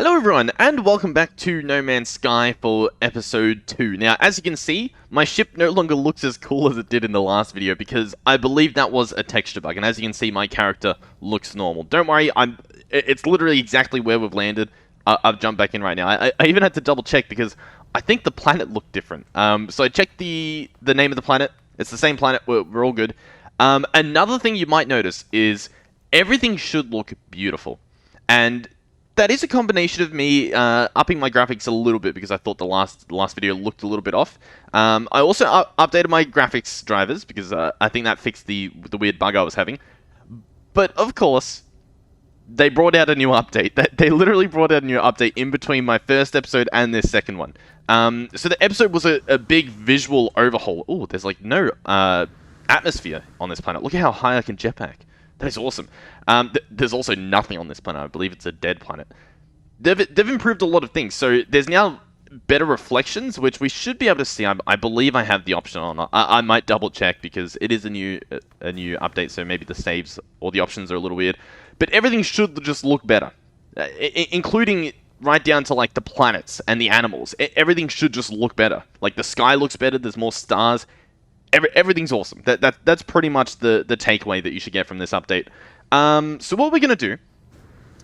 Hello everyone, and welcome back to No Man's Sky for episode 2. Now, as you can see, my ship no longer looks as cool as it did in the last video because I believe that was a texture bug, and as you can see, my character looks normal. Don't worry, it's literally exactly where we've landed. I've jumped back in right now. I even had to double check because I think the planet looked different. So I checked the name of the planet. It's the same planet. We're all good. Another thing you might notice is everything should look beautiful. And that is a combination of me upping my graphics a little bit because I thought the last video looked a little bit off. I also updated my graphics drivers because I think that fixed the weird bug I was having. But of course, they brought out a new update. They literally brought out a new update in between my first episode and this second one. So the episode was a big visual overhaul. Oh, there's like no atmosphere on this planet. Look at how high I can jetpack. That is awesome. There's also nothing on this planet. I believe it's a dead planet. They've improved a lot of things. So there's now better reflections, which we should be able to see. I believe I have the option on. I might double check because it is a new update. So maybe the saves or the options are a little weird. But everything should just look better, including right down to like the planets and the animals. Everything should just look better. Like the sky looks better. There's more stars. Everything's awesome. That's pretty much the takeaway that you should get from this update. So what we're going to do,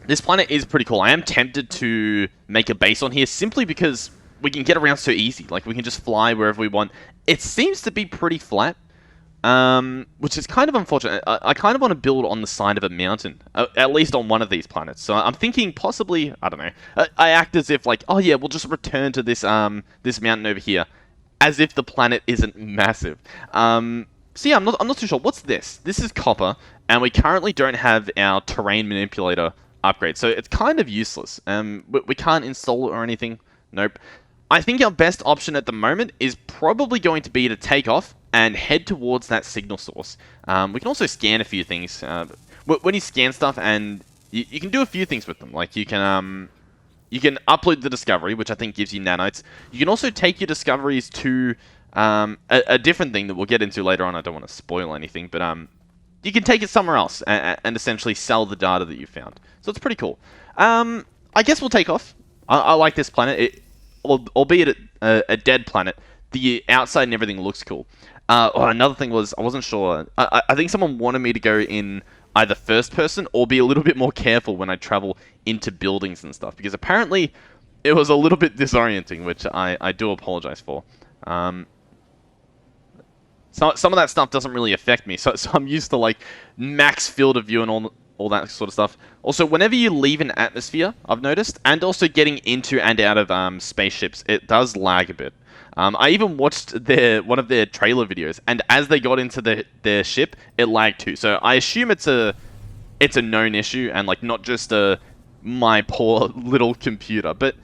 this planet is pretty cool. I am tempted to make a base on here simply because we can get around so easy. Like, we can just fly wherever we want. It seems to be pretty flat, which is kind of unfortunate. I kind of want to build on the side of a mountain, at least on one of these planets. So I'm thinking possibly, I don't know, I act as if like, oh yeah, we'll just return to this mountain over here, as if the planet isn't massive. So yeah, I'm not too sure. What's this? This is copper, and we currently don't have our terrain manipulator upgrade, so it's kind of useless. We can't install it or anything. Nope. I think our best option at the moment is probably going to be to take off and head towards that signal source. We can also scan a few things. When you scan stuff, and you can do a few things with them. Like, you can upload the discovery, which I think gives you nanites. You can also take your discoveries to a different thing that we'll get into later on. I don't want to spoil anything, but you can take it somewhere else and essentially sell the data that you found. So it's pretty cool. I guess we'll take off. I like this planet. Albeit a dead planet, the outside and everything looks cool. Another thing was, I wasn't sure. I think someone wanted me to go in either first person or be a little bit more careful when I travel into buildings and stuff, because apparently it was a little bit disorienting, which I do apologize for. Some of that stuff doesn't really affect me, so I'm used to like max field of view and all that sort of stuff. Also, whenever you leave an atmosphere, I've noticed, and also getting into and out of spaceships, it does lag a bit. I even watched one of their trailer videos, and as they got into their ship, it lagged too. So I assume it's a known issue, and like not just my poor little computer, but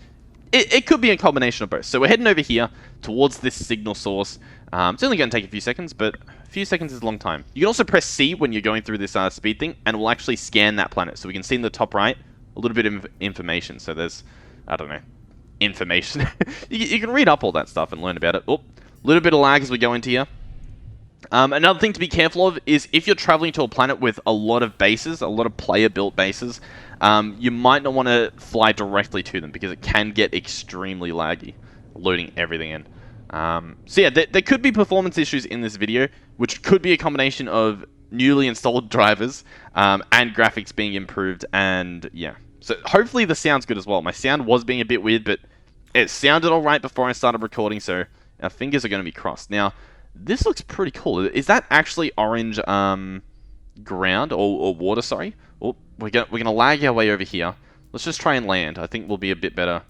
it could be a combination of both. So we're heading over here towards this signal source. It's only going to take a few seconds, but a few seconds is a long time. You can also press C when you're going through this speed thing, and it will actually scan that planet. So we can see in the top right a little bit of information. So there's, I don't know, information. you can read up all that stuff and learn about it. Oh, a little bit of lag as we go into here. Another thing to be careful of is if you're traveling to a planet with a lot of bases, a lot of player-built bases, you might not want to fly directly to them because it can get extremely laggy, loading everything in. So yeah, there could be performance issues in this video, which could be a combination of newly installed drivers and graphics being improved, and yeah. So hopefully the sound's good as well. My sound was being a bit weird, but it sounded alright before I started recording, so our fingers are going to be crossed. Now, this looks pretty cool. Is that actually orange ground or water? Sorry. Oh, we're gonna lag our way over here. Let's just try and land. I think we'll be a bit better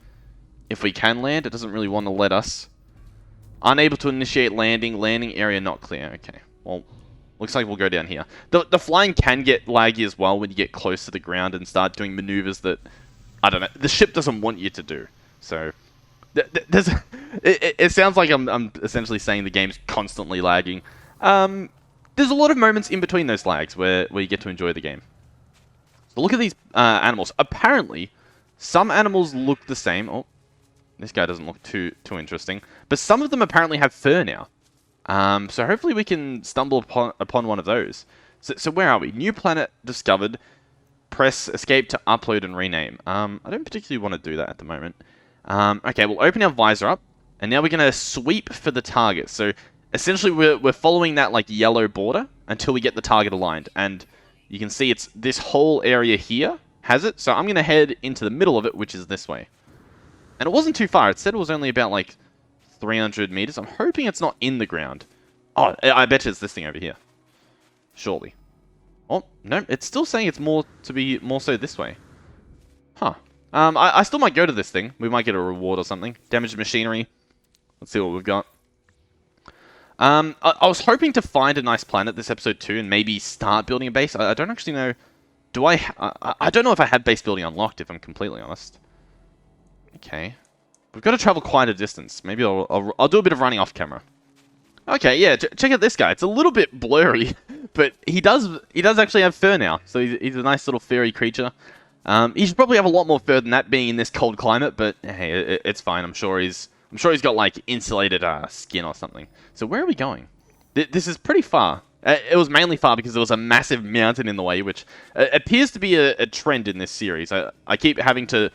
if we can land. It doesn't really want to let us. Unable to initiate landing. Landing area not clear. Okay. Well, looks like we'll go down here. The flying can get laggy as well when you get close to the ground and start doing maneuvers that, I don't know, the ship doesn't want you to do. So it sounds like I'm essentially saying the game's constantly lagging. There's a lot of moments in between those lags where you get to enjoy the game. So look at these animals. Apparently, some animals look the same. Oh, this guy doesn't look too interesting. But some of them apparently have fur now. So hopefully we can stumble upon one of those. So where are we? New planet discovered. press escape to upload and rename. I don't particularly want to do that at the moment. Okay, we'll open our visor up, and now we're going to sweep for the target. So essentially we're following that like yellow border until we get the target aligned, and you can see it's this whole area here has it. So I'm going to head into the middle of it, which is this way. And it wasn't too far. It said it was only about like 300 meters. I'm hoping it's not in the ground. Oh, I bet you it's this thing over here. Surely. Oh, no, it's still saying it's more so this way. Huh. I still might go to this thing. We might get a reward or something. Damaged machinery. Let's see what we've got. I was hoping to find a nice planet this episode 2 and maybe start building a base. I don't actually know. I don't know if I have base building unlocked, if I'm completely honest. Okay. We've got to travel quite a distance. Maybe I'll do a bit of running off camera. Okay, yeah, check out this guy. It's a little bit blurry, but he does actually have fur now. So he's a nice little furry creature. He should probably have a lot more fur than that, being in this cold climate. But hey, it's fine. I'm sure he's got like insulated skin or something. So where are we going? This is pretty far. It was mainly far because there was a massive mountain in the way, which appears to be a trend in this series. I keep having to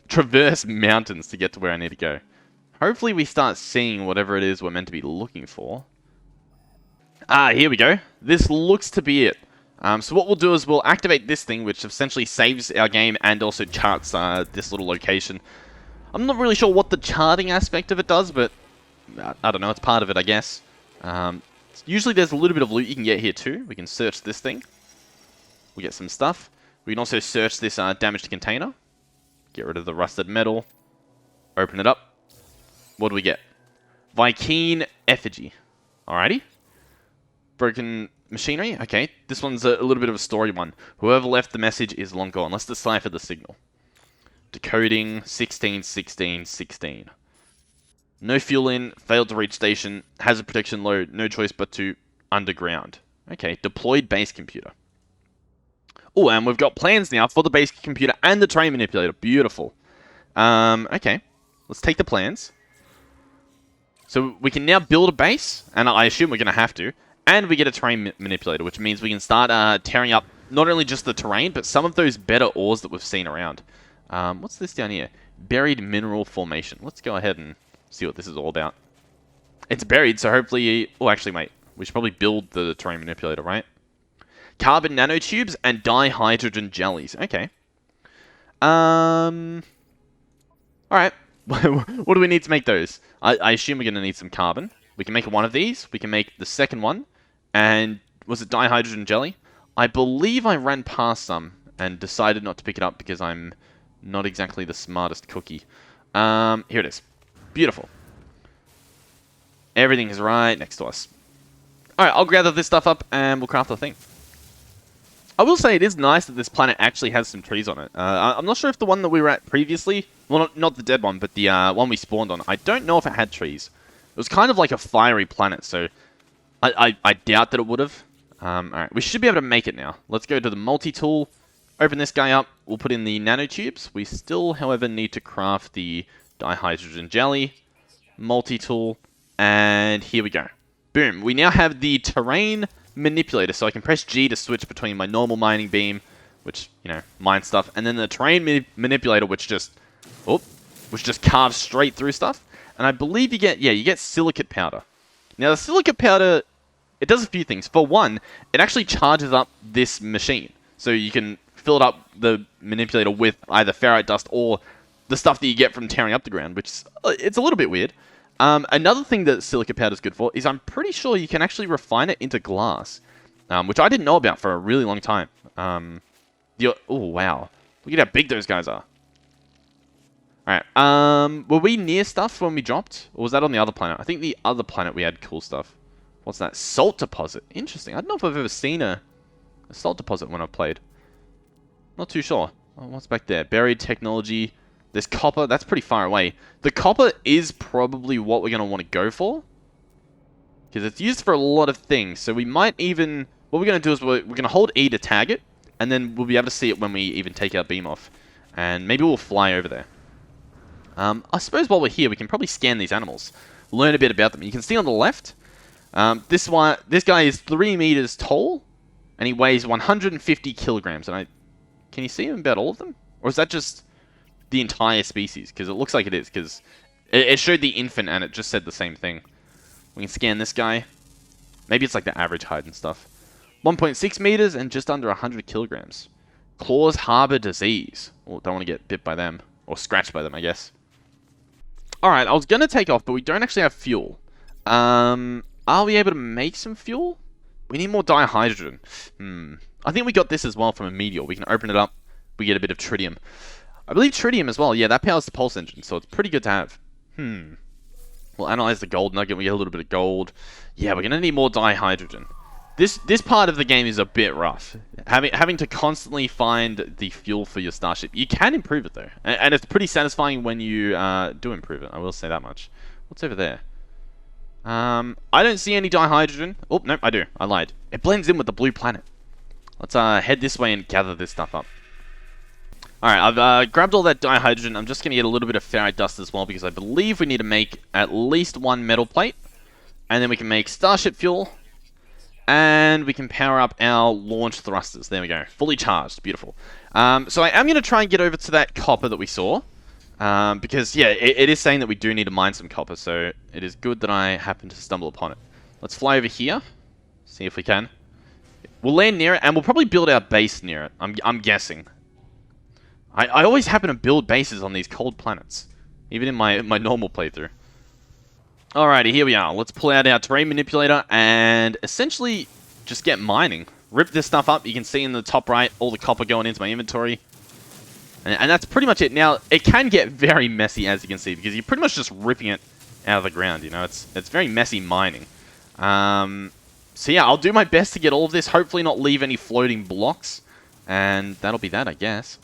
traverse mountains to get to where I need to go. Hopefully we start seeing whatever it is we're meant to be looking for. Here we go. This looks to be it. So what we'll do is we'll activate this thing, which essentially saves our game and also charts this little location. I'm not really sure what the charting aspect of it does, but I don't know. It's part of it, I guess. Usually there's a little bit of loot you can get here too. We can search this thing. We get some stuff. We can also search this damaged container. Get rid of the rusted metal. Open it up. What do we get? Vy'keen effigy. Alrighty. Broken machinery. Okay. This one's a little bit of a story one. Whoever left the message is long gone. Let's decipher the signal. Decoding 16, 16, 16. No fuel in. Failed to reach station. Hazard protection low. No choice but to underground. Okay. Deployed base computer. Oh, and we've got plans now for the base computer and the terrain manipulator. Beautiful. Okay. Let's take the plans. So we can now build a base, and I assume we're going to have to, and we get a terrain manipulator, which means we can start tearing up not only just the terrain, but some of those better ores that we've seen around. What's this down here? Buried mineral formation. Let's go ahead and see what this is all about. It's buried, so hopefully... Oh, actually, wait. We should probably build the terrain manipulator, right? Carbon nanotubes and dihydrogen jellies. Okay. Alright. What do we need to make those? I assume we're going to need some carbon. We can make one of these. We can make the second one. And was it dihydrogen jelly? I believe I ran past some and decided not to pick it up because I'm not exactly the smartest cookie. Here it is. Beautiful. Everything is right next to us. Alright, I'll gather this stuff up and we'll craft the thing. I will say it is nice that this planet actually has some trees on it. I'm not sure if the one that we were at previously... Well, not the dead one, but the one we spawned on. I don't know if it had trees. It was kind of like a fiery planet, so... I doubt that it would have. Alright, we should be able to make it now. Let's go to the multi-tool. Open this guy up. We'll put in the nanotubes. We still, however, need to craft the dihydrogen jelly. Multi-tool. And here we go. Boom. We now have the terrain manipulator, so I can press G to switch between my normal mining beam, which, you know, mine stuff, and then the terrain manipulator, which just carves straight through stuff. And I believe you get silicate powder. Now, the silicate powder, it does a few things. For one, it actually charges up this machine. So you can fill it up, the manipulator, with either ferrite dust or the stuff that you get from tearing up the ground, which it's a little bit weird. Another thing that silica powder is good for is I'm pretty sure you can actually refine it into glass, which I didn't know about for a really long time. Oh, wow. Look at how big those guys are. Alright, were we near stuff when we dropped? Or was that on the other planet? I think the other planet we had cool stuff. What's that? Salt deposit. Interesting. I don't know if I've ever seen a salt deposit when I've played. Not too sure. Oh, what's back there? Buried technology. There's copper. That's pretty far away. The copper is probably what we're going to want to go for. Because it's used for a lot of things. So we might even... What we're going to do is we're going to hold E to tag it. And then we'll be able to see it when we even take our beam off. And maybe we'll fly over there. I suppose while we're here, we can probably scan these animals. Learn a bit about them. You can see on the left... this guy is 3 meters tall. And he weighs 150 kilograms. And Can you see about all of them? Or is that just the entire species? Because it looks like it is, because it showed the infant and it just said the same thing. We can scan this guy. Maybe it's like the average height and stuff. 1.6 meters and just under 100 kilograms. Claws harbor disease. Well, don't want to get bit by them. Or scratched by them, I guess. Alright, I was going to take off, but we don't actually have fuel. Are we able to make some fuel? We need more dihydrogen. I think we got this as well from a meteor. We can open it up. We get a bit of tritium. I believe tritium as well. Yeah, that powers the pulse engine, so it's pretty good to have. We'll analyze the gold nugget. We get a little bit of gold. Yeah, we're going to need more dihydrogen. This part of the game is a bit rough. Having to constantly find the fuel for your starship. You can improve it, though. And it's pretty satisfying when you do improve it. I will say that much. What's over there? I don't see any dihydrogen. Oh, no, I do. I lied. It blends in with the blue planet. Let's head this way and gather this stuff up. Alright, I've grabbed all that dihydrogen. I'm just going to get a little bit of ferrite dust as well, because I believe we need to make at least one metal plate. And then we can make starship fuel. And we can power up our launch thrusters. There we go. Fully charged. Beautiful. So I am going to try and get over to that copper that we saw. Because, yeah, it is saying that we do need to mine some copper. So it is good that I happen to stumble upon it. Let's fly over here. See if we can. We'll land near it, and we'll probably build our base near it. I'm guessing. I always happen to build bases on these cold planets. Even in my normal playthrough. Alrighty, here we are. Let's pull out our terrain manipulator and essentially just get mining. Rip this stuff up. You can see in the top right all the copper going into my inventory. And that's pretty much it. Now, it can get very messy, as you can see, because you're pretty much just ripping it out of the ground, you know? It's very messy mining. So yeah, I'll do my best to get all of this. Hopefully not leave any floating blocks. And that'll be that, I guess.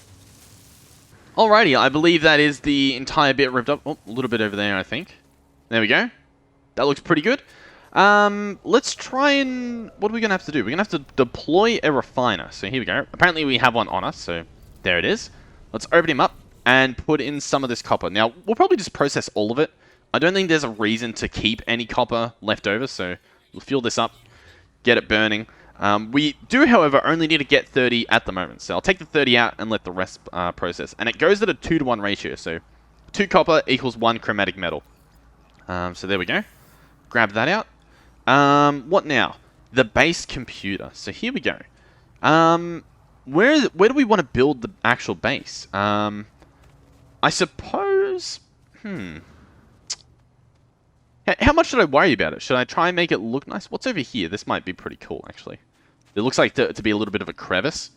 Alrighty, I believe that is the entire bit ripped up. Oh, a little bit over there, I think. There we go. That looks pretty good. Let's try and... What are we going to have to do? We're going to have to deploy a refiner. So here we go. Apparently we have one on us, so there it is. Let's open him up and put in some of this copper. Now, we'll probably just process all of it. I don't think there's a reason to keep any copper left over, so we'll fuel this up, get it burning. We do, however, only need to get 30 at the moment. So I'll take the 30 out and let the rest process. And it goes at a 2-to-1 ratio, so 2 copper equals 1 chromatic metal. So there we go. Grab that out. What now? The base computer. So here we go. Where do we want to build the actual base? I suppose... How much should I worry about it? Should I try and make it look nice? What's over here? This might be pretty cool, actually. It looks like to be a little bit of a crevice.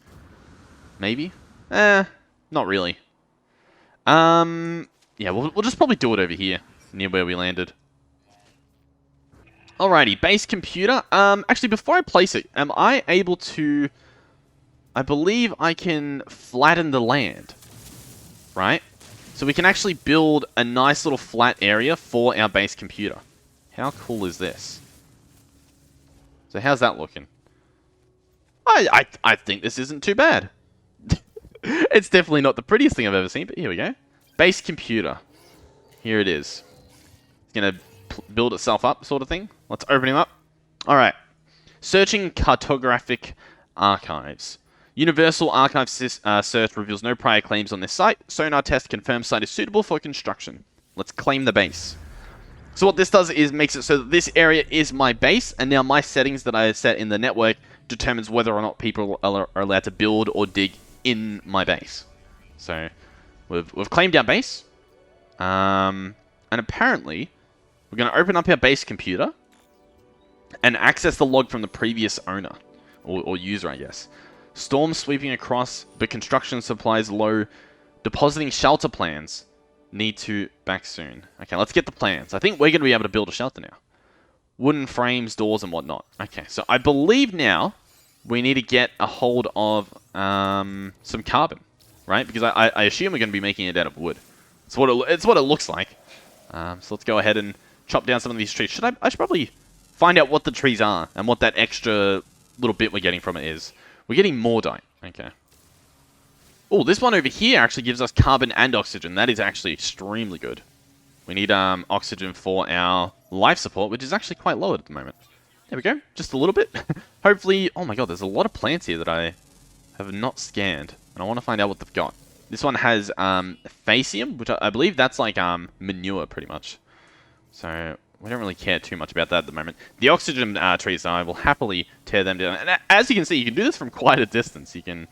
Maybe? Not really. Yeah, we'll just probably do it over here, near where we landed. Alrighty, base computer. Actually, before I place it, am I able to... I believe I can flatten the land. Right? So we can actually build a nice little flat area for our base computer. How cool is this? So how's that looking? I think this isn't too bad. It's definitely not the prettiest thing I've ever seen, but here we go. Base computer. Here it is. It's going to build itself up, sort of thing. Let's open him up. Alright. Searching cartographic archives. Universal Archive search reveals no prior claims on this site. Sonar test confirms site is suitable for construction. Let's claim the base. So what this does is makes it so that this area is my base, and now my settings that I set in the network determines whether or not people are allowed to build or dig in my base. So we've claimed our base, and apparently we're going to open up our base computer and access the log from the previous owner or user, I guess. Storm sweeping across, but construction supplies low. Depositing shelter plans. Need to back soon. Okay, let's get the plans. I think we're going to be able to build a shelter now. Wooden frames, doors, and whatnot. Okay, so I believe now we need to get a hold of some carbon, right? Because I assume we're going to be making it out of wood. It's what it looks like. So let's go ahead and chop down some of these trees. I should probably find out what the trees are and what that extra little bit we're getting from it is. We're getting mortite. Okay. Oh, this one over here actually gives us carbon and oxygen. That is actually extremely good. We need oxygen for our life support, which is actually quite low at the moment. There we go. Just a little bit. Hopefully... Oh my god, there's a lot of plants here that I have not scanned. And I want to find out what they've got. This one has facium, which I believe that's like manure, pretty much. So we don't really care too much about that at the moment. The oxygen trees, I will happily tear them down. And as you can see, you can do this from quite a distance. You can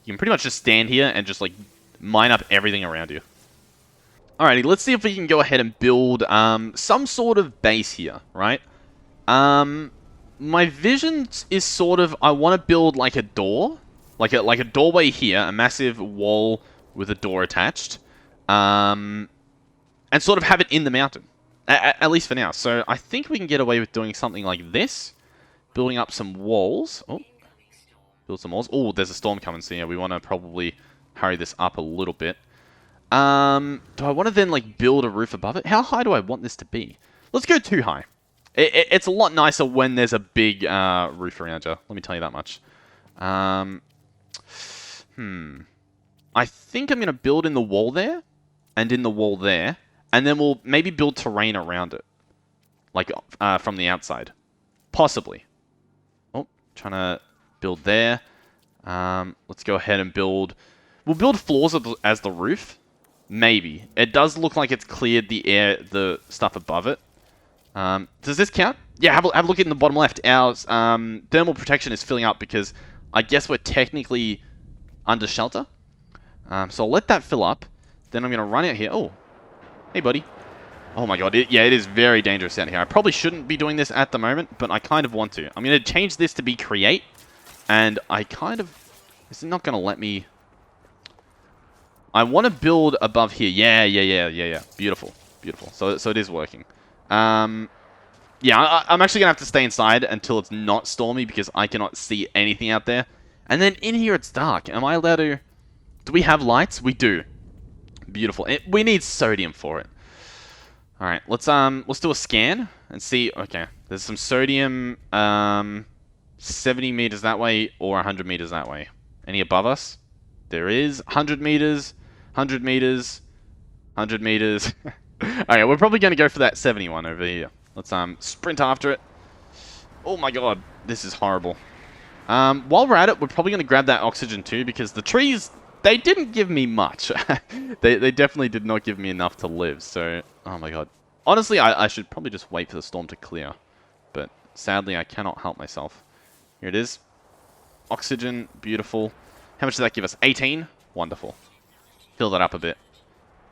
pretty much just stand here and just like mine up everything around you. Alrighty, let's see if we can go ahead and build some sort of base here, right? My vision is sort of, I want to build like a door, like a doorway here, a massive wall with a door attached, and sort of have it in the mountain, at least for now. So I think we can get away with doing something like this, building up some walls. Oh, build some walls. Oh, there's a storm coming, so yeah, we want to probably hurry this up a little bit. Do I want to then like build a roof above it? How high do I want this to be? Let's go too high. It's a lot nicer when there's a big roof around you. Let me tell you that much. I think I'm going to build in the wall there, and in the wall there, and then we'll maybe build terrain around it, like from the outside, possibly. Oh, trying to build there. Let's go ahead and build. We'll build floors as the roof. Maybe. It does look like it's cleared the stuff above it. Does this count? Yeah, have a look in the bottom left. Our thermal protection is filling up because I guess we're technically under shelter. So I'll let that fill up. Then I'm going to run out here. Oh, hey, buddy. Oh my god, it is very dangerous out here. I probably shouldn't be doing this at the moment, but I kind of want to. I'm going to change this to be create, and I kind of... Is it not going to let me... I want to build above here. Yeah. Beautiful. So it is working. Yeah, I'm actually going to have to stay inside until it's not stormy because I cannot see anything out there. And then in here it's dark. Am I allowed to... Do we have lights? We do. Beautiful. We need sodium for it. Alright, let's do a scan and see... Okay, there's some sodium 70 meters that way or 100 meters that way. Any above us? There is 100 meters... 100 meters, 100 meters. Alright, we're probably going to go for that 71 over here. Let's sprint after it. Oh my god, this is horrible. While we're at it, we're probably going to grab that oxygen too, because the trees, they didn't give me much. they definitely did not give me enough to live, so... Oh my god. Honestly, I should probably just wait for the storm to clear. But sadly, I cannot help myself. Here it is. Oxygen, beautiful. How much does that give us? 18? Wonderful. Fill that up a bit.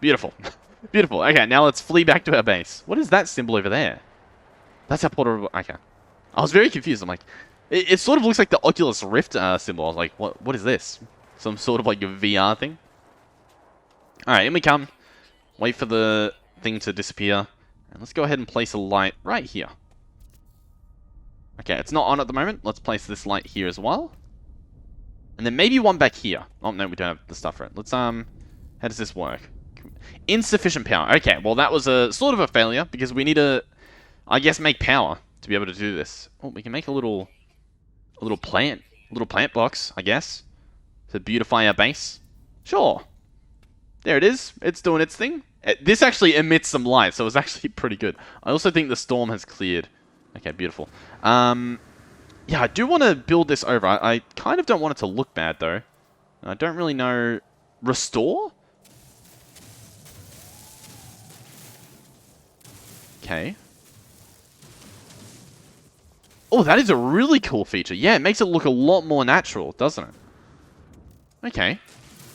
Beautiful. Beautiful. Okay, now let's flee back to our base. What is that symbol over there? That's our portal. Okay. I was very confused. I'm like, it sort of looks like the Oculus Rift symbol. I was like, what is this? Some sort of like a VR thing? Alright, in we come. Wait for the thing to disappear. And let's go ahead and place a light right here. Okay, it's not on at the moment. Let's place this light here as well. And then maybe one back here. Oh, no, we don't have the stuff for it. Let's, how does this work? Insufficient power. Okay, well, that was a sort of a failure because we need to, I guess, make power to be able to do this. Oh, we can make a little plant box, I guess, to beautify our base. Sure. There it is. It's doing its thing. This actually emits some light, so it's actually pretty good. I also think the storm has cleared. Okay, beautiful. Yeah, I do want to build this over. I kind of don't want it to look bad, though. I don't really know... Restore? Okay. Oh, that is a really cool feature. Yeah, it makes it look a lot more natural, doesn't it? Okay.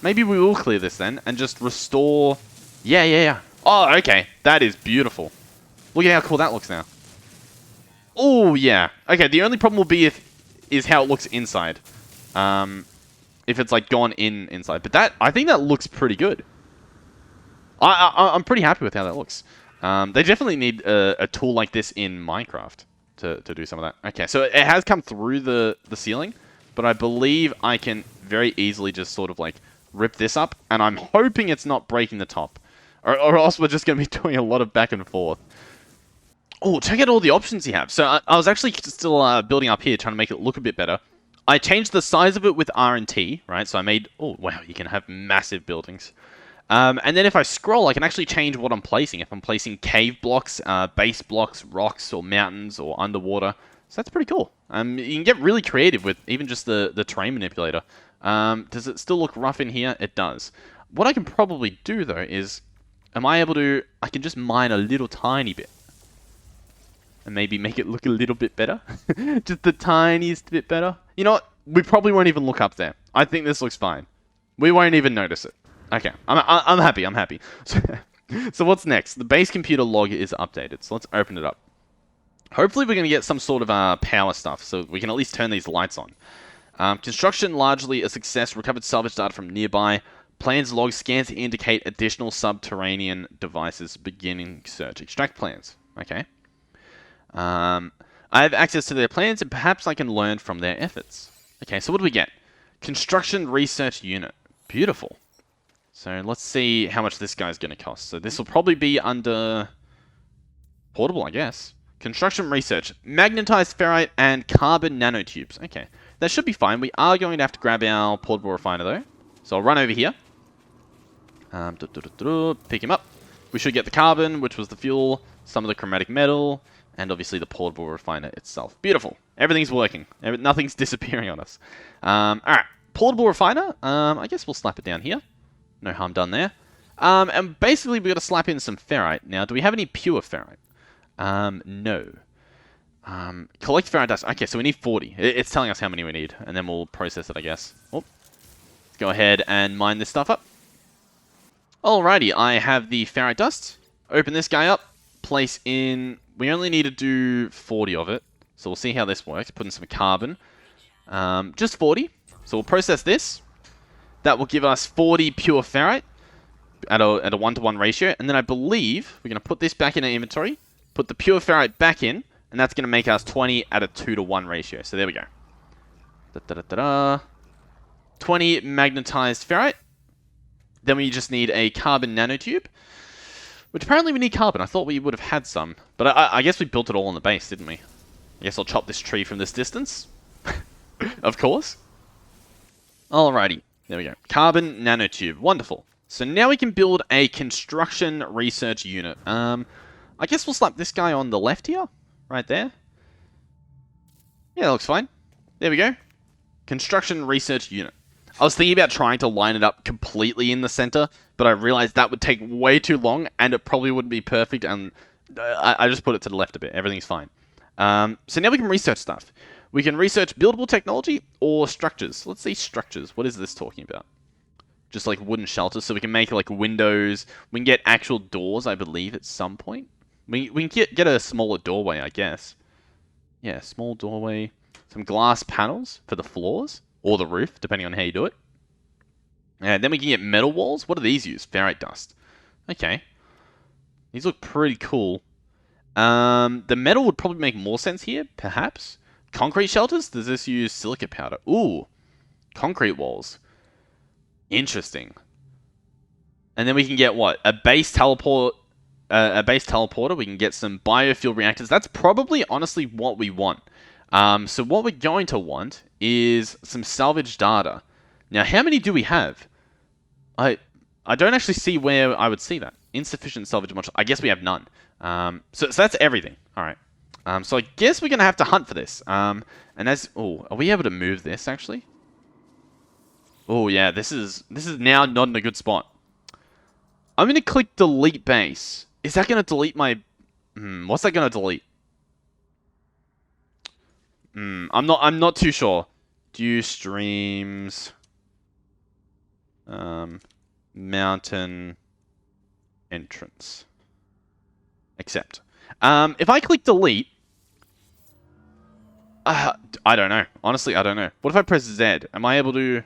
Maybe we will clear this then and just restore... Yeah. Oh, okay. That is beautiful. Look at how cool that looks now. Oh, yeah. Okay, the only problem will be is how it looks inside. If it's like gone inside. But that, I think that looks pretty good. I'm pretty happy with how that looks. They definitely need a tool like this in Minecraft to do some of that. Okay, so it has come through the ceiling, but I believe I can very easily just sort of like rip this up, and I'm hoping it's not breaking the top. Or else we're just going to be doing a lot of back and forth. Oh, check out all the options you have. So I was actually still building up here, trying to make it look a bit better. I changed the size of it with R and T, right? So I made... Oh, wow, you can have massive buildings. And then if I scroll, I can actually change what I'm placing. If I'm placing cave blocks, base blocks, rocks, or mountains, or underwater. So that's pretty cool. You can get really creative with even just the terrain manipulator. Does it still look rough in here? It does. What I can probably do, though, is... I can just mine a little tiny bit. And maybe make it look a little bit better. Just the tiniest bit better. You know what? We probably won't even look up there. I think this looks fine. We won't even notice it. Okay, I'm happy, I'm happy. So what's next? The base computer log is updated, so let's open it up. Hopefully we're going to get some sort of power stuff, so we can at least turn these lights on. Construction largely a success. Recovered salvage data from nearby. Plans log scans to indicate additional subterranean devices. Beginning search. Extract plans. Okay. I have access to their plans, and perhaps I can learn from their efforts. Okay, so what do we get? Construction research unit. Beautiful. So let's see how much this guy's going to cost. So this will probably be under... portable, I guess. Construction research. Magnetized ferrite and carbon nanotubes. Okay, that should be fine. We are going to have to grab our portable refiner, though. So I'll run over here. Pick him up. We should get the carbon, which was the fuel, some of the chromatic metal, and obviously the portable refiner itself. Beautiful. Everything's working. Nothing's disappearing on us. Alright, portable refiner. I guess we'll slap it down here. No harm done there. And basically we've got to slap in some ferrite. Now, do we have any pure ferrite? No. Collect ferrite dust. Okay, so we need 40. It's telling us how many we need, and then we'll process it, I guess. Oh. Let's go ahead and mine this stuff up. Alrighty, I have the ferrite dust. Open this guy up. Place in... We only need to do 40 of it. So we'll see how this works. Put in some carbon. Just 40. So we'll process this. That will give us 40 pure ferrite at a 1-to-1 ratio. And then I believe we're going to put this back in our inventory. Put the pure ferrite back in. And that's going to make us 20 at a 2-to-1 ratio. So there we go. 20 magnetized ferrite. Then we just need a carbon nanotube. Which apparently we need carbon. I thought we would have had some. But I guess we built it all on the base, didn't we? I guess I'll chop this tree from this distance. Of course. Alrighty. There we go. Carbon nanotube. Wonderful. So now we can build a construction research unit. I guess we'll slap this guy on the left here. Right there. Yeah, that looks fine. There we go. Construction research unit. I was thinking about trying to line it up completely in the center, but I realized that would take way too long, and it probably wouldn't be perfect, and I just put it to the left a bit. Everything's fine. So now we can research stuff. We can research buildable technology or structures. Let's see structures. What is this talking about? Just like wooden shelters, so we can make like windows. We can get actual doors, I believe, at some point. We can get a smaller doorway, I guess. Yeah, small doorway. Some glass panels for the floors. Or the roof, depending on how you do it. And then we can get metal walls. What do these use? Ferrite dust. Okay. These look pretty cool. The metal would probably make more sense here, perhaps. Concrete shelters? Does this use silica powder? Ooh. Concrete walls. Interesting. And then we can get what? A base teleporter. We can get some biofuel reactors. That's probably, honestly, what we want. So what we're going to want is some salvage data. Now, how many do we have? I don't actually see where I would see that. Insufficient salvage module. I guess we have none. So that's everything. All right. So I guess we're going to have to hunt for this. And as... Oh, are we able to move this, actually? Oh, yeah. This is now not in a good spot. I'm going to click delete base. Is that going to delete my... what's that going to delete? I'm not too sure. Dew streams, mountain entrance. Accept. If I click delete, I don't know. Honestly, I don't know. What if I press Z? Am I able to?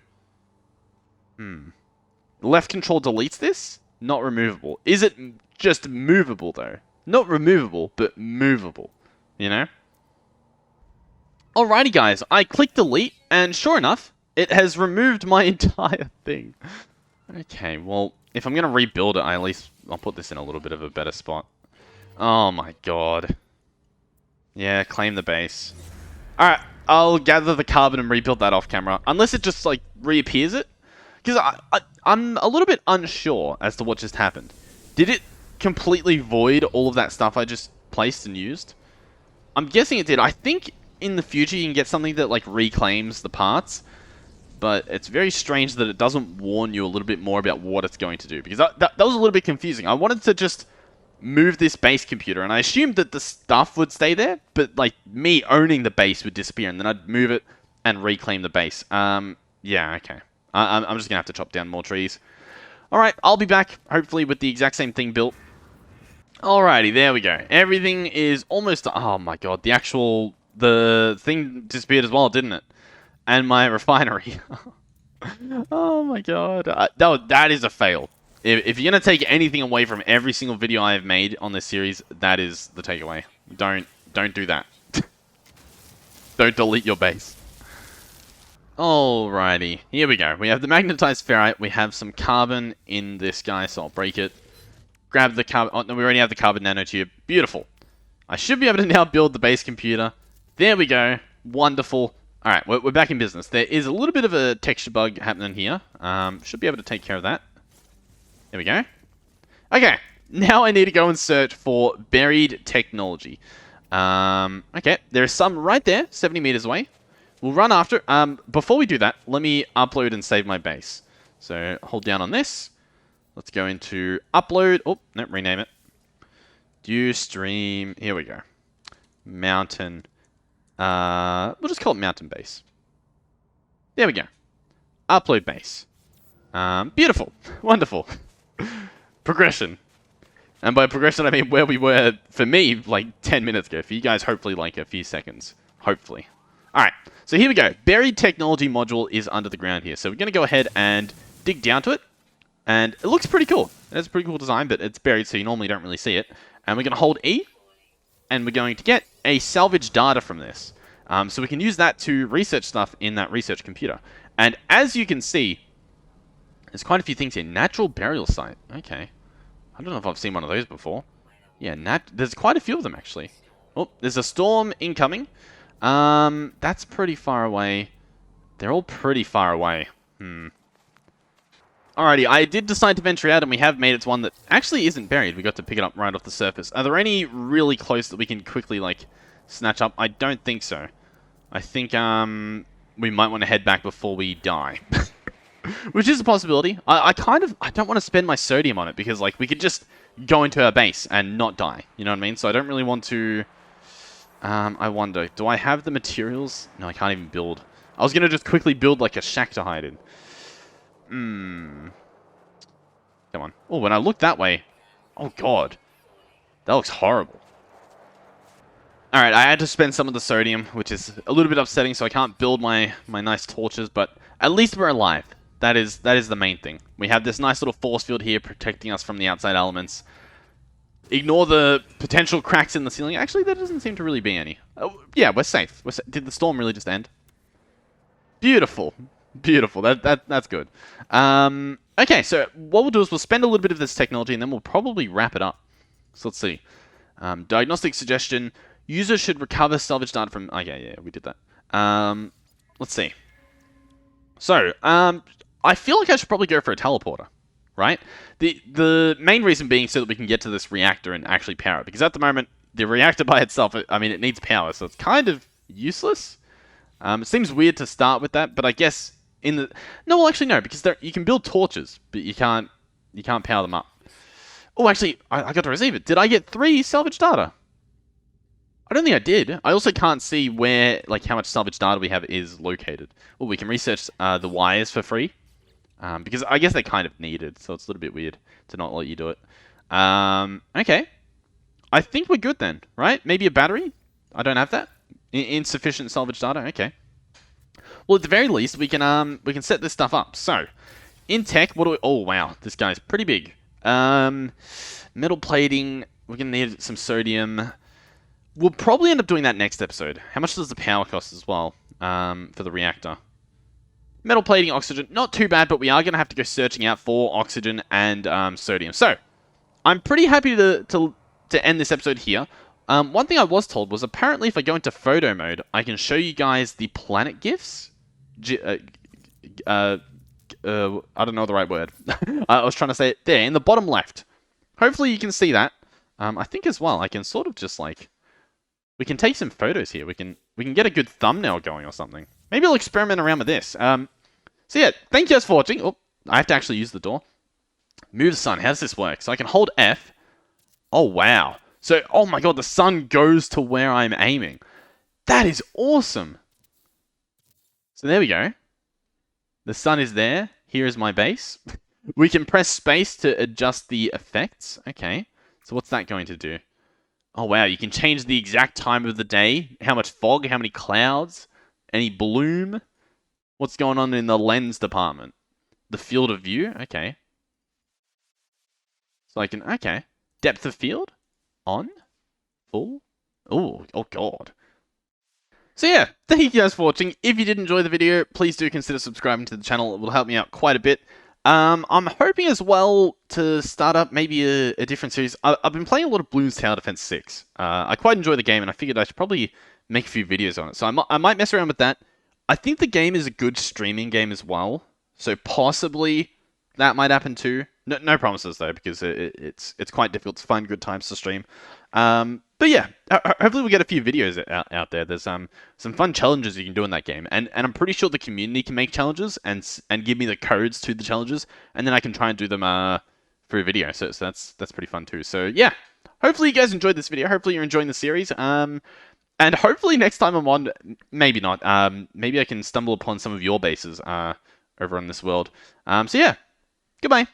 Left control deletes this. Not removable. Is it just movable though? Not removable, but movable. You know. Alrighty guys, I clicked delete, and sure enough, it has removed my entire thing. Okay, well, if I'm going to rebuild it, I'll put this in a little bit of a better spot. Oh my god. Yeah, claim the base. Alright, I'll gather the carbon and rebuild that off camera. Unless it just, like, reappears it. Because I'm a little bit unsure as to what just happened. Did it completely void all of that stuff I just placed and used? I'm guessing it did. I think... in the future, you can get something that, like, reclaims the parts. but it's very strange that it doesn't warn you a little bit more about what it's going to do, because that was a little bit confusing. I wanted to just move this base computer, and I assumed that the stuff would stay there, but like me owning the base would disappear, and then I'd move it and reclaim the base. Yeah, okay. I'm just gonna have to chop down more trees. Alright, I'll be back, hopefully with the exact same thing built. Alrighty, there we go. Everything is almost... Oh my god, the thing disappeared as well, didn't it? And my refinery. Oh my god. That is a fail. If you're going to take anything away from every single video I have made on this series, that is the takeaway. Don't do that. Don't delete your base. Alrighty, here we go. We have the magnetized ferrite. We have some carbon in this guy, so I'll break it. Grab the carbon. Oh, no, we already have the carbon nanotube. Beautiful. I should be able to now build the base computer. There we go. Wonderful. Alright, we're back in business. There is a little bit of a texture bug happening here. Should be able to take care of that. There we go. Okay, now I need to go and search for buried technology. Okay, there is some right there, 70 meters away. We'll run after. Before we do that, let me upload and save my base. So hold down on this. Let's go into upload. Oh, no, rename it. Do stream. Here we go. Mountain. We'll just call it mountain base. There we go. Upload base. Beautiful. Wonderful. Progression. And by progression, I mean where we were, for me, like 10 minutes ago. For you guys, hopefully, like a few seconds. Hopefully. Alright, so here we go. Buried technology module is under the ground here. So we're going to go ahead and dig down to it. And it looks pretty cool. It's a pretty cool design, but it's buried, so you normally don't really see it. And we're going to hold E. And we're going to get a salvage data from this. So we can use that to research stuff in that research computer. And as you can see, there's quite a few things here. Natural burial site. Okay. I don't know if I've seen one of those before. Yeah, there's quite a few of them, actually. Oh, there's a storm incoming. That's pretty far away. They're all pretty far away. Alrighty, I did decide to venture out, and we have made it to one that actually isn't buried. We got to pick it up right off the surface. Are there any really close that we can quickly, like, snatch up? I don't think so. I think, we might want to head back before we die. Which is a possibility. I don't want to spend my sodium on it, because, like, we could just go into our base and not die. You know what I mean? So I don't really want to... I wonder, do I have the materials? No, I can't even build. I was going to just quickly build, like, a shack to hide in. Come on. Oh, when I look that way... Oh, God. That looks horrible. Alright, I had to spend some of the sodium, which is a little bit upsetting, so I can't build my nice torches, but at least we're alive. That is the main thing. We have this nice little force field here protecting us from the outside elements. Ignore the potential cracks in the ceiling. Actually, there doesn't seem to really be any. Oh, yeah, we're safe. Did the storm really just end? Beautiful. Beautiful. That's good. Okay, so what we'll do is we'll spend a little bit of this technology, and then we'll probably wrap it up. So let's see. Diagnostic suggestion. User should recover salvage data from... Okay, yeah, we did that. Let's see. So, I feel like I should probably go for a teleporter, right? The main reason being so that we can get to this reactor and actually power it. Because at the moment, the reactor by itself, I mean, it needs power, so it's kind of useless. It seems weird to start with that, but I guess in the... No, well, actually, no, because you can build torches, but you can't power them up. Oh, actually, I got to receive it. Did I get 3 salvage data? I don't think I did. I also can't see where, like, how much salvage data we have is located. Well, we can research the wires for free. Because I guess they're kind of needed, so it's a little bit weird to not let you do it. Okay. I think we're good then, right? Maybe a battery? I don't have that. Insufficient salvage data? Okay. Well, at the very least, we can set this stuff up. So, in tech, what do we... Oh, wow. This guy's pretty big. Metal plating. We're going to need some sodium. We'll probably end up doing that next episode. How much does the power cost as well for the reactor? Metal plating, oxygen, not too bad, but we are going to have to go searching out for oxygen and sodium. So, I'm pretty happy to end this episode here. One thing I was told was apparently if I go into photo mode, I can show you guys the planet GIFs. I don't know the right word. I was trying to say it there, in the bottom left. Hopefully you can see that. I think as well, I can sort of just like... We can take some photos here. We can get a good thumbnail going or something. Maybe I'll experiment around with this. So yeah, thank you guys for watching. Oh, I have to actually use the door. Move the sun. How does this work? So I can hold F. Oh, wow. So, oh my god, the sun goes to where I'm aiming. That is awesome. So there we go. The sun is there. Here is my base. We can press space to adjust the effects. Okay. So what's that going to do? Oh, wow. You can change the exact time of the day. How much fog, how many clouds, any bloom. What's going on in the lens department? The field of view. Okay. So I can, okay. Depth of field. On. Full. Oh god. So yeah, thank you guys for watching. If you did enjoy the video, please do consider subscribing to the channel. It will help me out quite a bit. I'm hoping as well to start up maybe a different series. I've been playing a lot of Bloons Tower Defense 6. I quite enjoy the game, and I figured I should probably make a few videos on it. So I might mess around with that. I think the game is a good streaming game as well. So possibly that might happen too. No promises though, because it's quite difficult to find good times to stream. But yeah, hopefully we get a few videos out there. There's some fun challenges you can do in that game, and I'm pretty sure the community can make challenges and give me the codes to the challenges, and then I can try and do them for a video. So that's pretty fun too. So yeah, hopefully you guys enjoyed this video. Hopefully you're enjoying the series. And hopefully next time I'm on, maybe not. Maybe I can stumble upon some of your bases over on this world. So yeah, goodbye.